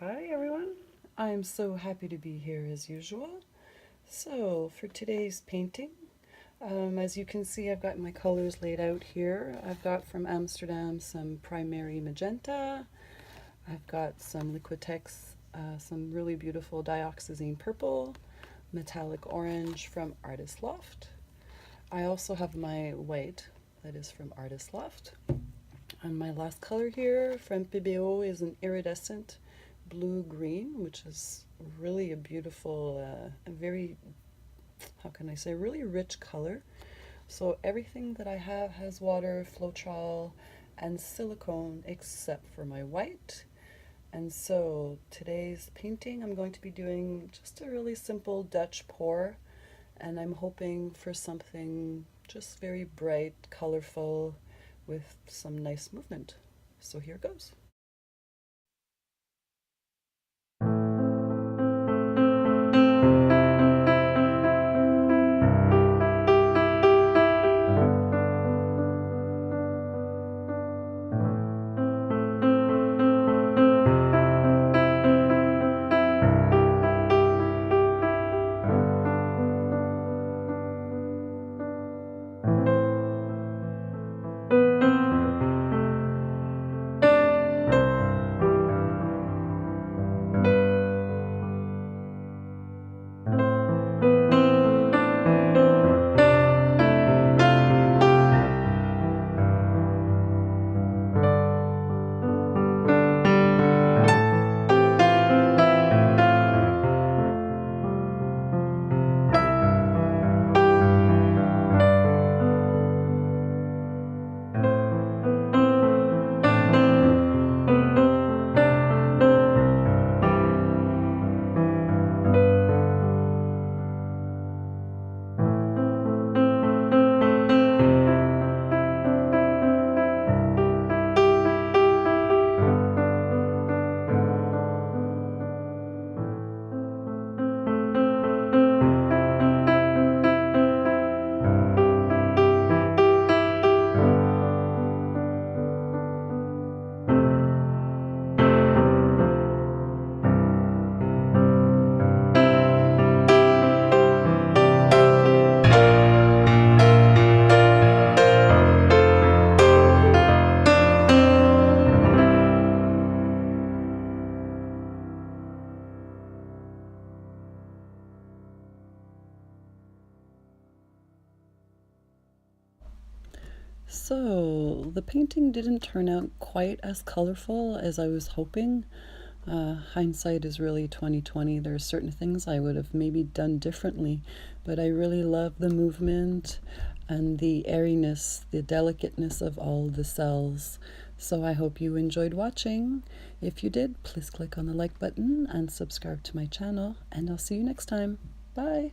Hi everyone, I'm so happy to be here as usual. So for today's painting, as you can see, I've got my colors laid out here. I've got from Amsterdam some primary magenta. I've got some Liquitex, some really beautiful dioxazine purple, metallic orange from Artist Loft. I also have my white that is from Artist Loft. And my last color here from Pebeo is an iridescent blue-green, which is really a beautiful, a very, how can I say, really rich color. So everything that I have has water, Floetrol, and silicone except for my white. And so today's painting, I'm going to be doing just a really simple Dutch pour, and I'm hoping for something just very bright, colorful, with some nice movement. So here goes. So the painting didn't turn out quite as colorful as I was hoping. Hindsight is really 2020. There are certain things I would have maybe done differently, but I really love the movement and the airiness, the delicateness of all the cells. So I hope you enjoyed watching. If you did, please click on the like button and subscribe to my channel, and I'll see you next time. Bye!